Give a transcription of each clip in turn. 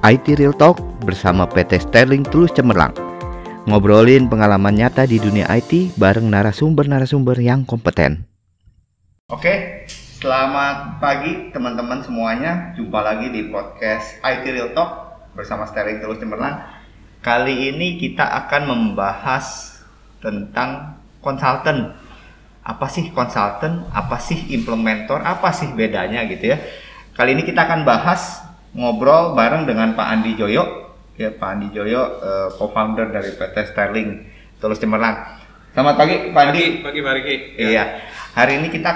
IT Real Talk bersama PT Sterling Tulus Cemerlang. Ngobrolin pengalaman nyata di dunia IT bareng narasumber-narasumber yang kompeten. Oke, selamat pagi teman-teman semuanya. Jumpa lagi di podcast IT Real Talk bersama Sterling Tulus Cemerlang. Kali ini kita akan membahas tentang konsultan. Apa sih konsultan? Apa sih implementator? Apa sih bedanya gitu ya? Kali ini kita akan bahas ngobrol bareng dengan Pak Andi Joyo, ya Pak Andi Joyo, co-founder dari PT Sterling Tulus Cemerlang. Selamat pagi Pak Andi. Pagi Pak Riki. Iya. Hari ini kita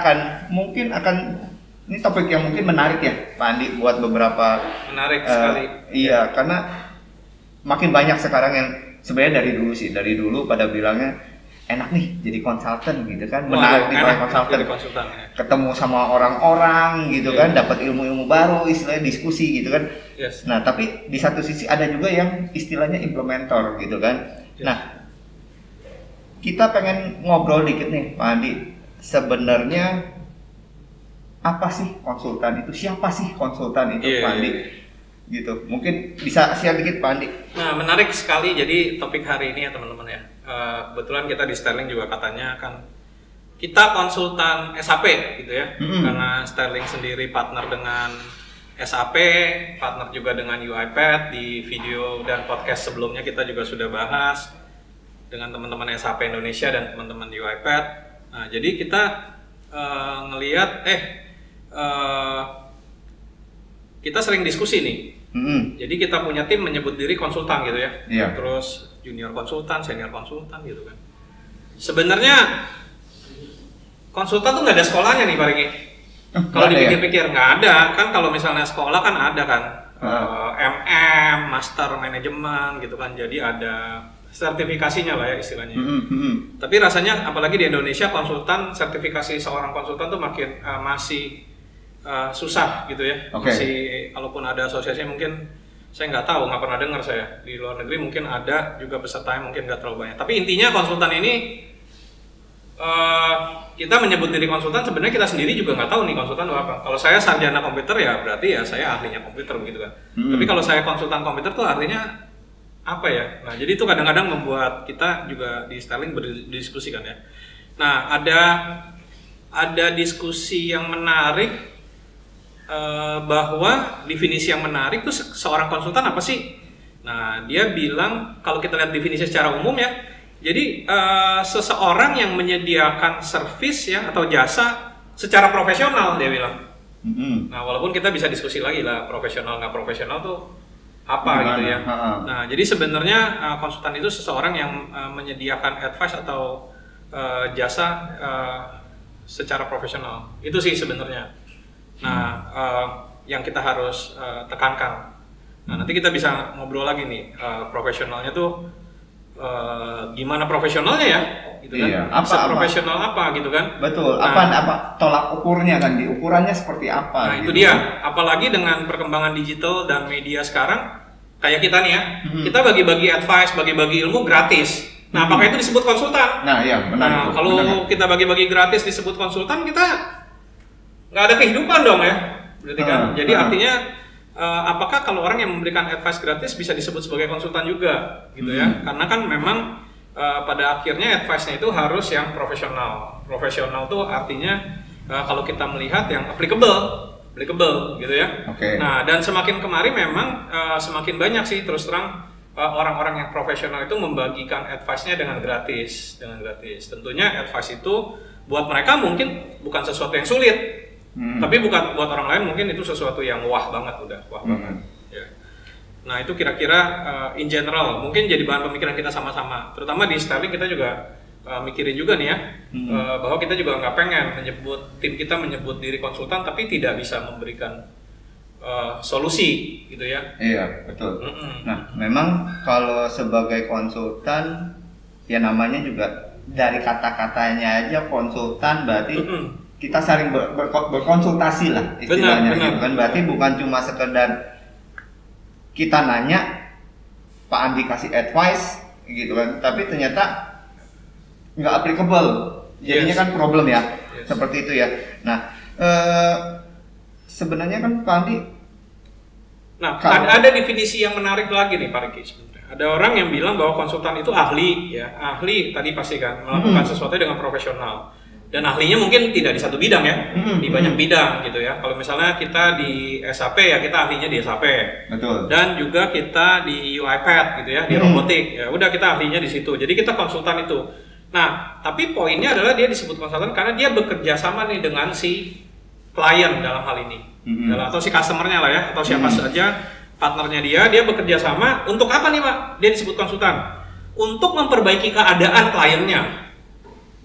ini topik yang mungkin menarik ya Pak Andi buat beberapa. Menarik sekali. Iya, karena makin banyak sekarang yang sebenarnya dari dulu pada bilangnya enak nih jadi konsultan gitu kan, menarik di konsultan, ya. Ketemu sama orang-orang gitu kan, dapat ilmu-ilmu baru, istilahnya diskusi gitu kan. Yes. Nah tapi di satu sisi ada juga yang istilahnya implementator gitu kan. Yes. Nah kita pengen ngobrol dikit nih Pak Andi, sebenarnya apa sih konsultan itu? Siapa sih konsultan itu Pak Andi? Gitu, mungkin bisa share dikit Pak Andi. Nah menarik sekali jadi topik hari ini ya teman-teman ya. Kebetulan kita di Sterling juga katanya kan kita konsultan SAP gitu ya, karena Sterling sendiri partner dengan SAP, partner juga dengan UiPath. Di video dan podcast sebelumnya kita juga sudah bahas dengan teman-teman SAP Indonesia dan teman-teman UiPath. Nah jadi kita ngelihat kita sering diskusi nih. Jadi kita punya tim menyebut diri konsultan gitu ya. Terus junior konsultan, senior konsultan gitu kan. Sebenarnya konsultan tuh nggak ada sekolahnya nih Pak Riki. Kalau dipikir-pikir nggak ada. Kan kalau misalnya sekolah kan ada kan. MM, Master Management gitu kan. Jadi ada sertifikasinya lah ya istilahnya. Tapi rasanya apalagi di Indonesia konsultan, sertifikasi seorang konsultan tuh masih susah gitu ya. Masih, kalaupun ada asosiasi mungkin saya nggak tahu, nggak pernah dengar saya. Di luar negeri mungkin ada juga peserta yang mungkin nggak terlalu banyak. Tapi intinya konsultan ini kita menyebut diri konsultan, sebenarnya kita sendiri juga nggak tahu nih konsultan itu apa. Kalau saya sarjana komputer ya berarti ya saya ahlinya komputer begitu kan. Tapi kalau saya konsultan komputer tuh artinya apa ya? Nah jadi itu kadang-kadang membuat kita juga di Sterling berdiskusi kan ya. Nah ada diskusi yang menarik. Bahwa definisi yang menarik tuh seorang konsultan apa sih? Nah dia bilang kalau kita lihat definisi secara umum ya, jadi seseorang yang menyediakan servis ya atau jasa secara profesional dia bilang. Nah walaupun kita bisa diskusi lagi lah profesional nggak profesional tuh apa gitu ya. Nah jadi sebenarnya konsultan itu seseorang yang menyediakan advice atau jasa secara profesional. Itu sih sebenarnya. Nah, yang kita harus tekankan. Nah, nanti kita bisa ngobrol lagi nih, profesionalnya tuh gimana profesionalnya ya, gitu kan? Profesional apa gitu kan? Betul. Nah, apa tolak ukurnya kan? Ukurannya seperti apa? Nah, gitu. Itu dia. Apalagi dengan perkembangan digital dan media sekarang, kayak kita nih ya, kita bagi-bagi advice, bagi-bagi ilmu gratis. Nah, apakah itu disebut konsultan? Nah, iya benar. Nah, kalau kita bagi-bagi gratis disebut konsultan, kita nggak ada kehidupan dong ya, berarti kan. Jadi artinya apakah kalau orang yang memberikan advice gratis bisa disebut sebagai konsultan juga, gitu ya? Karena kan memang pada akhirnya advice-nya itu harus yang profesional. Profesional tuh artinya kalau kita melihat yang applicable gitu ya. Nah dan semakin kemari memang semakin banyak sih terus terang orang-orang yang profesional itu membagikan advice-nya dengan gratis. Tentunya advice itu buat mereka mungkin bukan sesuatu yang sulit. Tapi buat orang lain mungkin itu sesuatu yang wah banget banget. Ya. Nah itu kira-kira in general mungkin jadi bahan pemikiran kita sama-sama. Terutama di Sterling kita juga mikirin juga nih ya, bahwa kita juga nggak pengen tim kita menyebut diri konsultan tapi tidak bisa memberikan solusi gitu ya. Iya betul. Nah memang kalau sebagai konsultan ya namanya juga dari kata-katanya aja konsultan berarti kita saling berkonsultasi lah istilahnya gitu kan. Berarti bukan cuma sekedar kita nanya Pak Andi kasih advice gitu kan, tapi ternyata nggak applicable, jadinya kan problem ya. Seperti itu ya. Nah sebenarnya kan Pak Andi Nah, ada definisi yang menarik lagi nih Pak Riki sebenarnya. Ada orang yang bilang bahwa konsultan itu ahli, ya ahli tadi pasti kan melakukan sesuatu dengan profesional. Dan ahlinya mungkin tidak di satu bidang ya, di banyak bidang gitu ya. Kalau misalnya kita di SAP ya kita ahlinya di SAP. Betul. Dan juga kita di UiPath gitu ya, di robotik. Ya udah kita ahlinya di situ. Jadi kita konsultan itu. Nah, tapi poinnya adalah dia disebut konsultan karena dia bekerja sama nih dengan si klien dalam hal ini. Atau si customernya lah ya, atau siapa saja partnernya dia bekerja sama untuk apa nih Pak? Dia disebut konsultan. Untuk memperbaiki keadaan kliennya.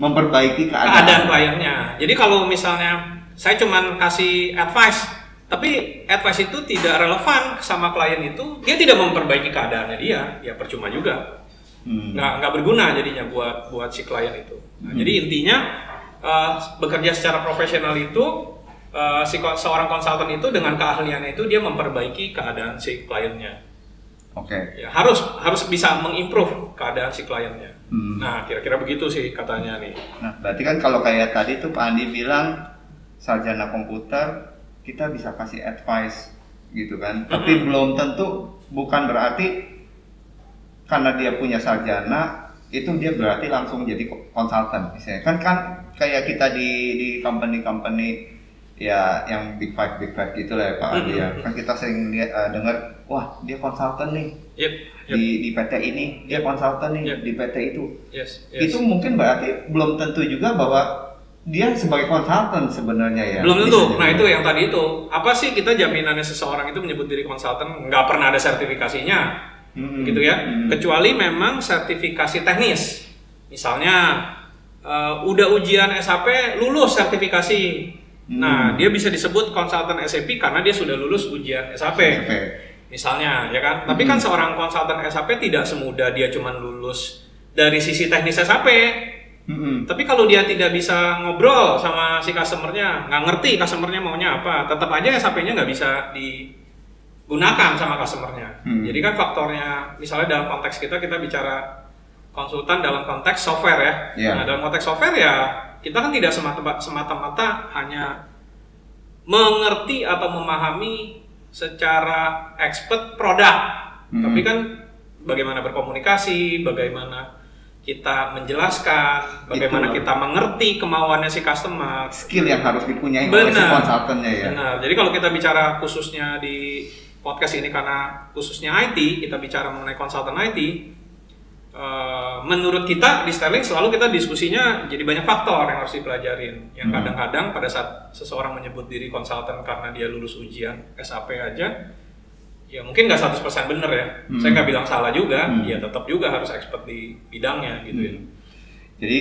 Memperbaiki keadaan kliennya. Jadi kalau misalnya saya cuman kasih advice, tapi advice itu tidak relevan sama klien itu, dia tidak memperbaiki keadaannya dia, ya percuma juga. Nggak berguna jadinya buat si klien itu. Nah, jadi intinya bekerja secara profesional itu seorang konsultan itu dengan keahliannya itu dia memperbaiki keadaan si kliennya. Oke. Ya, harus bisa mengimprove keadaan si kliennya. Nah, kira-kira begitu sih katanya nih. Nah, berarti kan kalau kayak tadi tuh Pak Andi bilang sarjana komputer kita bisa kasih advice gitu kan. Tapi belum tentu, bukan berarti karena dia punya sarjana itu dia berarti langsung jadi konsultan misalnya. Kan kayak kita di company ya yang big five gitu lah ya Pak Andi ya. Kan kita sering lihat dengar, wah dia konsultan nih. Yep. Di PT ini dia konsultan nih, di PT itu. Yes. Itu mungkin berarti belum tentu juga bahwa dia sebagai konsultan sebenarnya ya. Belum tentu. Nah itu yang tadi itu. Apa sih kita jaminannya seseorang itu menyebut diri konsultan? Nggak pernah ada sertifikasinya, gitu ya. Kecuali memang sertifikasi teknis. Misalnya udah ujian SAP lulus sertifikasi. Nah dia bisa disebut konsultan SAP karena dia sudah lulus ujian SAP. Misalnya, ya kan? Tapi kan seorang konsultan SAP tidak semudah dia cuma lulus dari sisi teknis SAP. Tapi kalau dia tidak bisa ngobrol sama si customernya, nggak ngerti customernya maunya apa, tetap aja SAP-nya nggak bisa digunakan sama customernya. Jadi kan faktornya, misalnya dalam konteks kita bicara konsultan dalam konteks software ya. Nah, dalam konteks software ya, kita kan tidak semata-mata hanya mengerti atau memahami secara expert produk, tapi kan bagaimana berkomunikasi, bagaimana kita menjelaskan, bagaimana kita mengerti kemauannya si customer, skill yang harus dipunyai oleh si konsultannya ya. Benar. Jadi kalau kita bicara khususnya di podcast ini karena khususnya IT, kita bicara mengenai konsultan IT, menurut kita di Sterling selalu kita diskusinya jadi banyak faktor yang harus dipelajarin. Yang kadang-kadang pada saat seseorang menyebut diri konsultan karena dia lulus ujian SAP aja, ya mungkin nggak 100% bener ya. Saya nggak bilang salah juga, ya tetap juga harus expert di bidangnya gitu ya. Jadi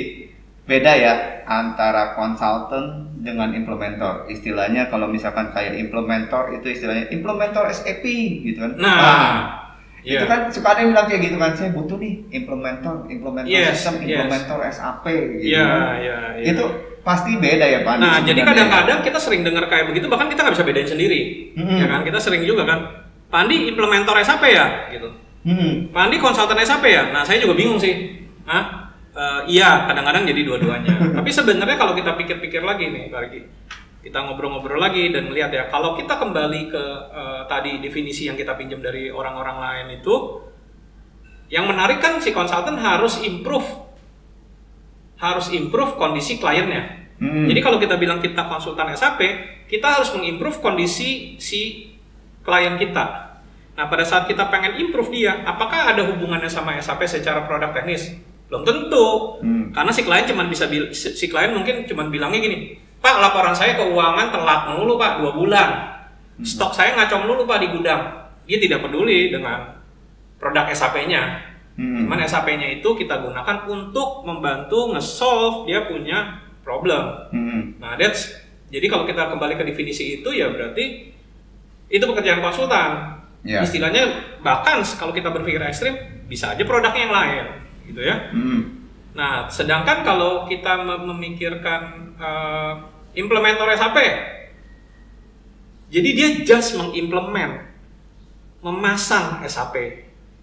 beda ya antara konsultan dengan implementer. Istilahnya kalau misalkan kayak implementer itu istilahnya implementer SAP gitu kan. Itu kan suka ada yang bilang kayak gitu kan, saya butuh nih implementer sistem, implementer SAP gitu Itu pasti beda ya Pak. Nah jadi kadang-kadang kita sering dengar kayak begitu, bahkan kita nggak bisa bedain sendiri. Ya kan, kita sering juga kan, Pak Andi implementer SAP ya gitu. Pak Andi konsultan SAP ya. Nah saya juga bingung sih. Iya kadang-kadang jadi dua-duanya. Tapi sebenarnya kalau kita pikir-pikir lagi nih Pak Riki, kita ngobrol-ngobrol lagi dan melihat ya, kalau kita kembali ke tadi definisi yang kita pinjam dari orang-orang lain itu, yang menarik kan si konsultan harus improve kondisi kliennya. Jadi kalau kita bilang kita konsultan SAP, kita harus mengimprove kondisi si klien kita. Nah pada saat kita pengen improve dia, apakah ada hubungannya sama SAP secara produk teknis? Belum tentu, karena si klien mungkin cuma bilangnya gini, Pak, laporan saya keuangan telat mulu Pak, 2 bulan. Stok saya ngacau mulu Pak di gudang. Dia tidak peduli dengan produk SAP-nya. Cuman SAP-nya itu kita gunakan untuk membantu nge-solve dia punya problem. Nah, jadi kalau kita kembali ke definisi itu ya berarti itu pekerjaan konsultan. Istilahnya bahkan kalau kita berpikir ekstrim, bisa aja produknya yang lain, gitu ya. Nah, sedangkan kalau kita memikirkan implementer SAP, jadi dia just memasang SAP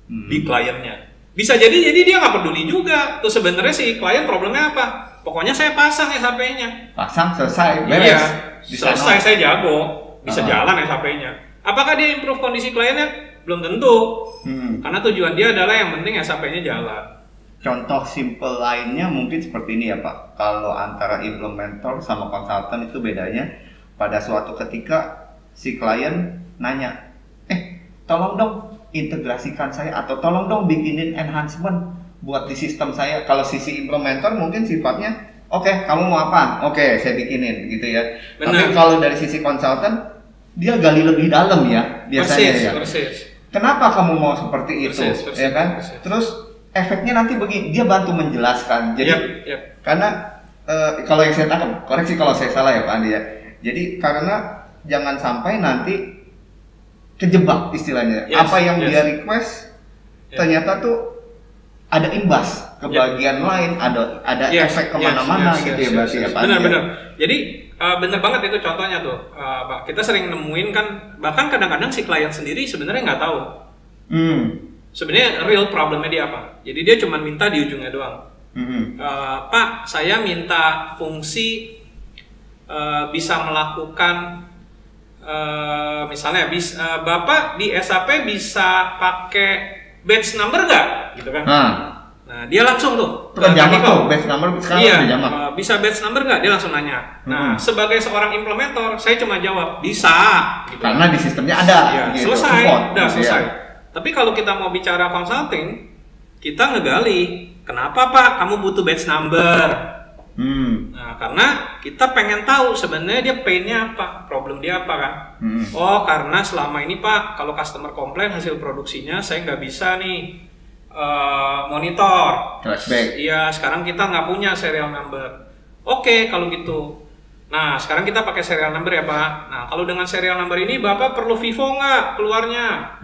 di kliennya. Bisa jadi dia nggak peduli juga. Tuh sebenarnya si klien problemnya apa? Pokoknya saya pasang SAP-nya. Pasang selesai, beres. Iya, selesai saya jago, bisa jalan SAP-nya. Apakah dia improve kondisi kliennya? Belum tentu. Karena tujuan dia adalah yang penting SAP-nya jalan. Contoh simple lainnya mungkin seperti ini ya Pak. Kalau antara implementer sama konsultan itu bedanya pada suatu ketika si klien nanya, tolong dong integrasikan saya atau tolong dong bikinin enhancement buat di sistem saya. Kalau sisi implementer mungkin sifatnya oke, kamu mau apa? Oke, saya bikinin gitu ya. Benar. Tapi kalau dari sisi konsultan dia gali lebih dalam ya biasanya Persis. Kenapa kamu mau seperti itu? Persis. Ya kan? Terus efeknya nanti begini, dia bantu menjelaskan. Jadi karena kalau yang saya tangkap, koreksi kalau saya salah ya Pak Andi ya. Jadi karena jangan sampai nanti kejebak istilahnya. Apa yang dia request ternyata tuh ada imbas ke bagian lain, ada efek kemana-mana gitu ya berarti ya Pak. Benar. Jadi benar banget itu contohnya tuh, Pak. Kita sering nemuin kan, bahkan kadang-kadang si klien sendiri sebenarnya nggak tahu. Sebenarnya real problemnya dia apa. Jadi dia cuma minta di ujungnya doang. Pak, saya minta fungsi bisa melakukan misalnya Bapak di SAP bisa pakai batch number nggak, gitu kan? Nah dia langsung tuh jamak tuh batch number sekarang udah jamak. Bisa batch number nggak? Dia langsung nanya. Nah sebagai seorang implementer saya cuma jawab bisa gitu. Karena di sistemnya ada gitu, selesai. Tapi kalau kita mau bicara consulting, kita ngegali kenapa Pak kamu butuh batch number. Nah karena kita pengen tahu sebenarnya dia painnya apa, problem dia apa kan. Oh karena selama ini Pak kalau customer komplain hasil produksinya saya nggak bisa nih monitor. Flashback. Iya, sekarang kita nggak punya serial number. Oke, kalau gitu. Nah, sekarang kita pakai serial number ya Pak. Nah, kalau dengan serial number ini Bapak perlu FIFO nggak keluarnya?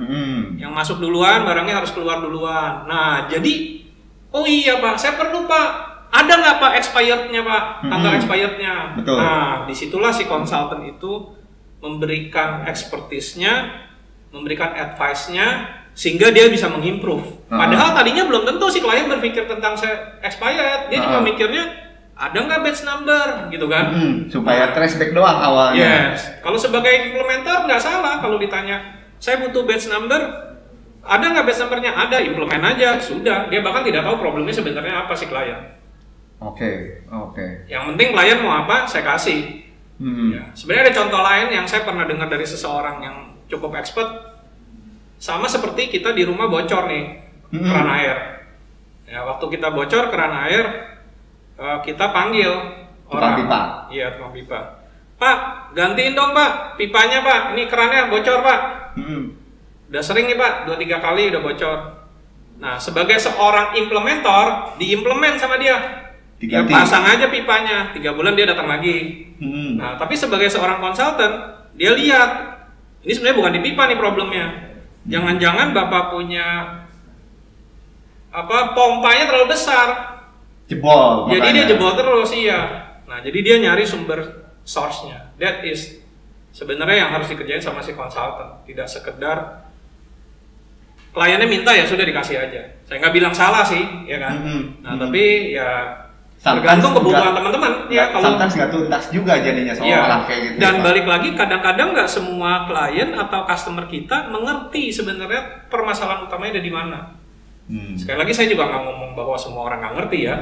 Yang masuk duluan, barangnya harus keluar duluan. Nah, jadi, oh iya Pak, saya perlu Pak. Ada nggak Pak expirednya Pak? Tanggal expirednya. Betul. Nah, disitulah si konsultan itu memberikan expertise-nya, memberikan advice-nya, sehingga dia bisa mengimprove. Padahal tadinya belum tentu si klien berpikir tentang expired, dia cuma mikirnya ada nggak batch number gitu kan? Supaya traceback doang awalnya. Kalau sebagai implementer nggak salah kalau ditanya, saya butuh batch number, ada nggak batch numbernya? Ada, implement aja, sudah. Dia bahkan tidak tahu problemnya sebenarnya apa si klien. Oke. Yang penting klien mau apa, saya kasih. Sebenarnya ada contoh lain yang saya pernah dengar dari seseorang yang cukup expert. Sama seperti kita di rumah bocor nih keran air. Ya, waktu kita bocor keran air, kita panggil orang. Pipa. Iya, tukang pipa. Pak, gantiin dong Pak, pipanya Pak. Ini kerannya bocor Pak. Udah sering nih Pak, 2-3 kali udah bocor. Nah, sebagai seorang implementer, diimplement sama dia. Ya, pasang aja pipanya, 3 bulan dia datang lagi. Nah, tapi sebagai seorang konsultan, dia lihat, ini sebenarnya bukan di pipa nih problemnya. Jangan-jangan Bapak punya pompanya terlalu besar. Jebol. Jadi dia jebol terus, iya. Nah, jadi dia nyari sumber source-nya. That is sebenarnya yang harus dikerjain sama si konsultan. Tidak sekedar kliennya minta ya sudah dikasih aja. Saya nggak bilang salah sih, ya kan. Tapi ya tergantung kebutuhan teman-teman. Ya kalau sometimes nggak tuntas juga jadinya soal kayak gitu. Dan balik lagi kadang-kadang nggak semua klien atau customer kita mengerti sebenarnya permasalahan utamanya ada di mana. Sekali lagi saya juga nggak ngomong bahwa semua orang nggak ngerti ya.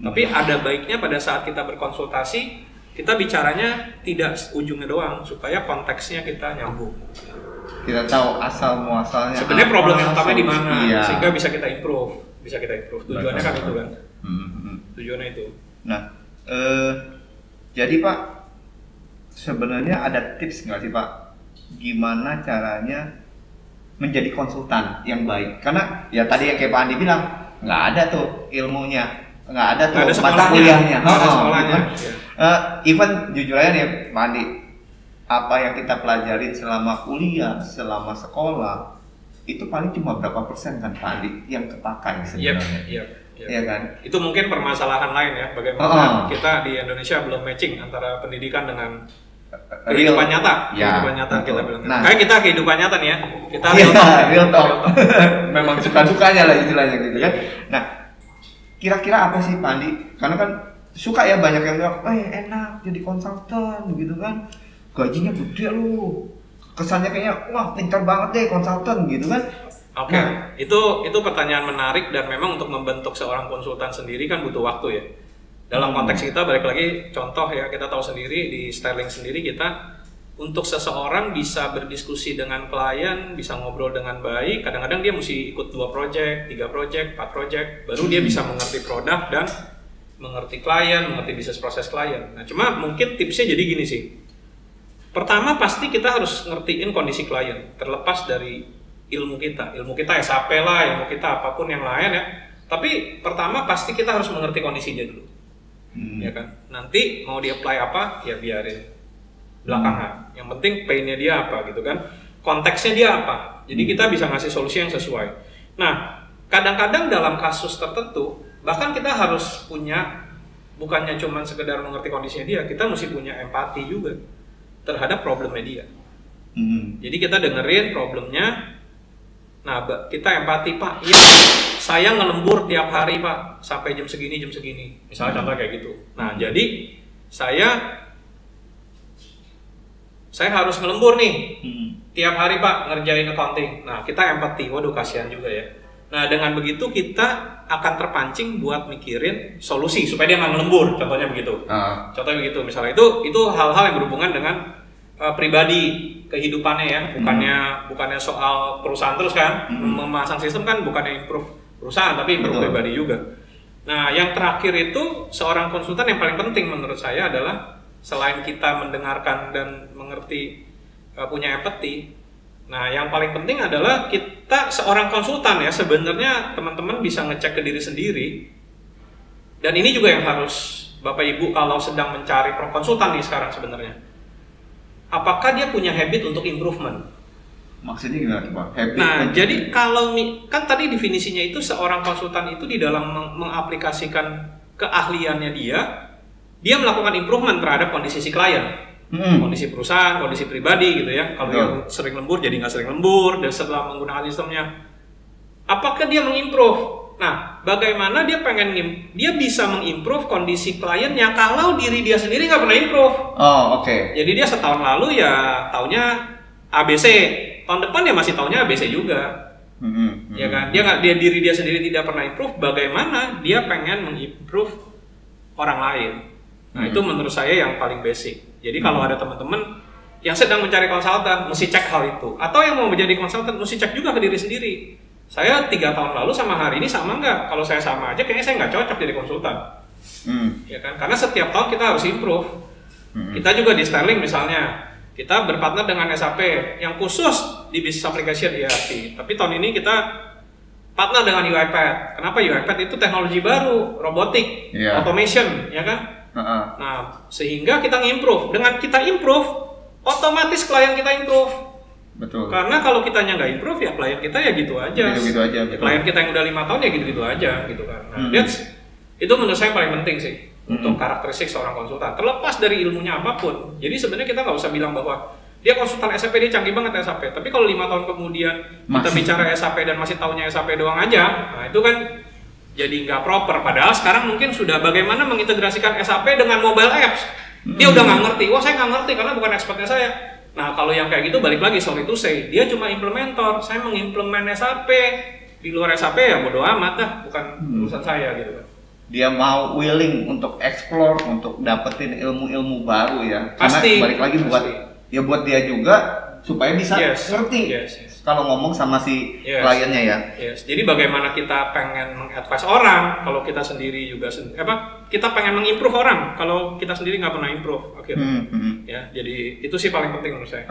Tapi ada baiknya pada saat kita berkonsultasi kita bicaranya tidak ujungnya doang supaya konteksnya kita nyambung. Kita tahu asal muasalnya. Sebenarnya problem yang utamanya di mana sehingga bisa kita improve. Tujuannya kan itu kan. Tujuannya itu. Nah, jadi Pak, sebenarnya ada tips nggak sih Pak, gimana caranya menjadi konsultan yang baik? Karena ya tadi yang kayak Pak Andi bilang, nggak ada tuh ilmunya, nggak ada tuh mata kuliahnya. Even jujur aja nih Pak Andi, apa yang kita pelajarin selama kuliah, selama sekolah, itu paling cuma berapa persen kan Pak Andi yang kepakai sebenarnya. Iya kan? Itu mungkin permasalahan lain ya, bagaimana kita di Indonesia belum matching antara pendidikan dengan kehidupan nyata. Kehidupan nyata kita bilang. Kayak kita kehidupan nyata nih ya. Kita real talk. Memang suka-sukanya lah istilahnya gitu kan. Nah, kira-kira apa sih Pak Andi? Karena kan suka ya banyak yang bilang, enak jadi konsultan gitu kan. Gajinya gede lu. kesannya kayaknya wah pintar banget deh konsultan gitu kan. Oke, itu pertanyaan menarik dan memang untuk membentuk seorang konsultan sendiri kan butuh waktu ya. Dalam konteks kita balik lagi contoh ya, kita tahu sendiri di Sterling sendiri kita untuk seseorang bisa berdiskusi dengan klien, bisa ngobrol dengan baik, kadang-kadang dia mesti ikut 2 project, 3 project, 4 project, baru dia bisa mengerti produk dan mengerti klien, mengerti bisnis proses klien. Nah, cuma mungkin tipsnya jadi gini sih. Pertama pasti kita harus ngertiin kondisi klien, terlepas dari ilmu kita SAP lah, ilmu kita apapun yang lain ya. Tapi pertama pasti kita harus mengerti kondisinya dulu, ya kan. Nanti mau di apply apa ya biarin belakangan. Yang penting painnya dia apa gitu kan, konteksnya dia apa. Jadi kita bisa ngasih solusi yang sesuai. Nah, kadang-kadang dalam kasus tertentu bahkan kita harus punya, bukannya cuma sekedar mengerti kondisinya dia, kita mesti punya empati juga terhadap problemnya dia. Jadi kita dengerin problemnya. Nah, kita empati, Pak, iya saya ngelembur tiap hari Pak, sampai jam segini, misalnya contoh kayak gitu. Nah, jadi saya harus ngelembur nih, tiap hari Pak ngerjain accounting. Nah, kita empati, waduh kasihan juga ya. Nah, dengan begitu kita akan terpancing buat mikirin solusi supaya dia nggak ngelembur, contohnya begitu. Contohnya begitu, misalnya itu hal-hal yang berhubungan dengan pribadi kehidupannya ya, bukannya soal perusahaan terus kan, memasang sistem kan bukannya improve perusahaan tapi improve pribadi juga. Nah, yang terakhir itu seorang konsultan yang paling penting menurut saya adalah selain kita mendengarkan dan mengerti, punya empati. Nah, yang paling penting adalah kita seorang konsultan ya, sebenarnya teman-teman bisa ngecek ke diri sendiri. Dan ini juga yang harus Bapak Ibu kalau sedang mencari konsultan nih sekarang sebenarnya. Apakah dia punya habit untuk improvement? Maksudnya gimana Pak? Habit. Nah, jadi kalau kan tadi definisinya itu seorang konsultan itu di dalam mengaplikasikan keahliannya dia melakukan improvement terhadap kondisi si klien, kondisi perusahaan, kondisi pribadi gitu ya. Kalau yang sering lembur jadi nggak sering lembur, dan setelah menggunakan sistemnya, apakah dia mengimprove? Nah, bagaimana dia bisa mengimprove kondisi kliennya kalau diri dia sendiri nggak pernah improve? Jadi dia setahun lalu ya taunya ABC, tahun depan ya masih taunya ABC juga, ya kan? Diri dia sendiri tidak pernah improve. Bagaimana dia pengen mengimprove orang lain? Nah, itu menurut saya yang paling basic. Jadi kalau ada teman-teman yang sedang mencari konsultan, mesti cek hal itu. Atau yang mau menjadi konsultan, mesti cek juga ke diri sendiri. Saya 3 tahun lalu sama hari ini sama nggak? Kalau saya sama aja, kayaknya saya nggak cocok jadi konsultan. Ya kan? Karena setiap tahun kita harus improve. Kita juga di Sterling misalnya, kita berpartner dengan SAP yang khusus di business application ERP. Tapi tahun ini kita partner dengan UiPath. Kenapa UiPath? Itu teknologi baru, robotik, automation, ya kan? Nah, sehingga kita ngimprove. Dengan kita improve, otomatis klien kita improve. Betul. Karena kalau kitanya nggak improve ya klien kita ya gitu aja. Gitu aja. Klien kita yang udah 5 tahun ya gitu-gitu aja gitu kan. Nah, itu menurut saya paling penting sih untuk karakteristik seorang konsultan. Terlepas dari ilmunya apapun. Jadi sebenarnya kita nggak usah bilang bahwa dia konsultan SAP, dia canggih banget SAP. Tapi kalau 5 tahun kemudian kita bicara SAP dan masih taunya SAP doang aja, nah itu kan jadi nggak proper. Padahal sekarang mungkin sudah bagaimana mengintegrasikan SAP dengan mobile apps. Dia udah nggak ngerti. Wah, saya nggak ngerti karena bukan expertnya saya. Nah, kalau yang kayak gitu balik lagi, sorry to say, dia cuma implementer. Saya mengimplement SAP. Di luar SAP ya bodo amat dah, bukan urusan saya gitu kan. Dia mau willing untuk explore, untuk dapetin ilmu-ilmu baru ya. Pasti. Karena balik lagi buat dia juga supaya bisa ngerti. Kalau ngomong sama si kliennya ya. Jadi bagaimana kita pengen mengadvise orang kalau kita sendiri juga kita pengen mengimprove orang kalau kita sendiri nggak pernah improve akhirnya. Ya, jadi itu sih paling penting menurut saya.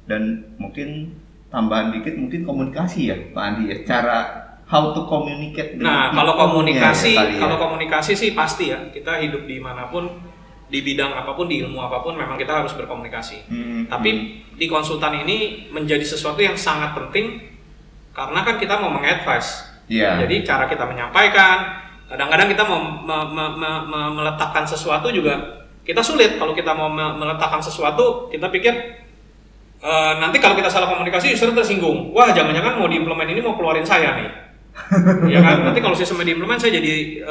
Dan mungkin tambahan dikit mungkin komunikasi ya, Pak Andi ya. Cara how to communicate dengan kalau komunikasi sih pasti ya. Kita hidup di manapun, di bidang apapun, di ilmu apapun, memang kita harus berkomunikasi. Tapi di konsultan ini menjadi sesuatu yang sangat penting karena kan kita mau mengadvise. Jadi cara kita menyampaikan, kadang-kadang kita mau meletakkan sesuatu juga kita sulit. Kalau kita mau meletakkan sesuatu, kita pikir nanti kalau kita salah komunikasi justru tersinggung. Wah, jangan-jangan mau diimplement ini mau keluarin saya nih. Ya kan, nanti kalau sistemnya diimplement saya jadi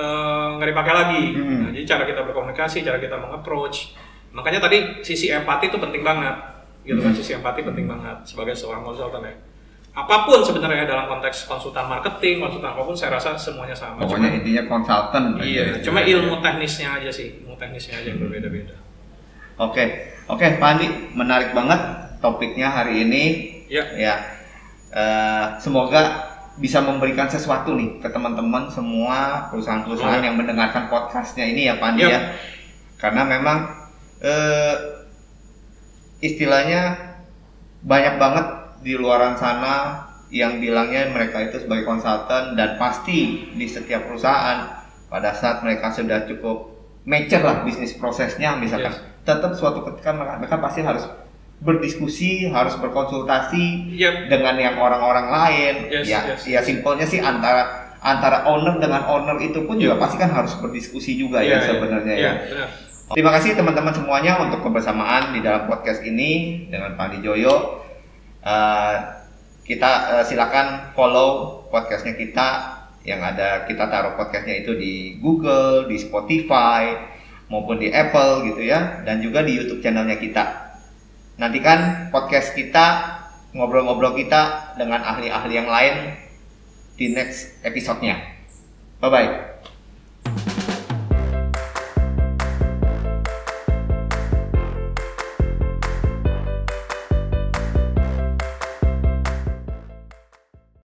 nggak dipakai lagi. Nah, jadi cara kita berkomunikasi, cara kita meng-approach, makanya tadi sisi empati itu penting banget. gitu kan. Sisi empati penting banget sebagai seorang konsultan ya. Apapun sebenarnya dalam konteks konsultan marketing, konsultan apapun saya rasa semuanya sama. Pokoknya intinya konsultan. Iya, cuma ilmu teknisnya aja sih, ilmu teknisnya aja yang berbeda-beda. Oke, Pak Andi, menarik banget topiknya hari ini. Ya. Semoga bisa memberikan sesuatu nih ke teman-teman semua perusahaan-perusahaan yang mendengarkan podcastnya ini ya Pak Andi ya. Karena memang istilahnya banyak banget di luaran sana yang bilangnya mereka itu sebagai konsultan, dan pasti di setiap perusahaan pada saat mereka sudah cukup mature lah bisnis prosesnya misalkan, tetap suatu ketika mereka pasti harus berdiskusi, harus berkonsultasi dengan yang orang-orang lain. Ya simpelnya sih antara owner dengan owner itu pun juga pasti kan harus berdiskusi juga sebenarnya ya. Terima kasih teman-teman semuanya untuk kebersamaan di dalam podcast ini dengan Pak Andi Joyo. Kita silakan follow podcastnya kita, yang ada kita taruh podcastnya itu di Google, di Spotify maupun di Apple gitu ya, dan juga di YouTube channelnya kita. Nantikan podcast kita, ngobrol-ngobrol kita dengan ahli-ahli yang lain di next episode-nya. Bye bye.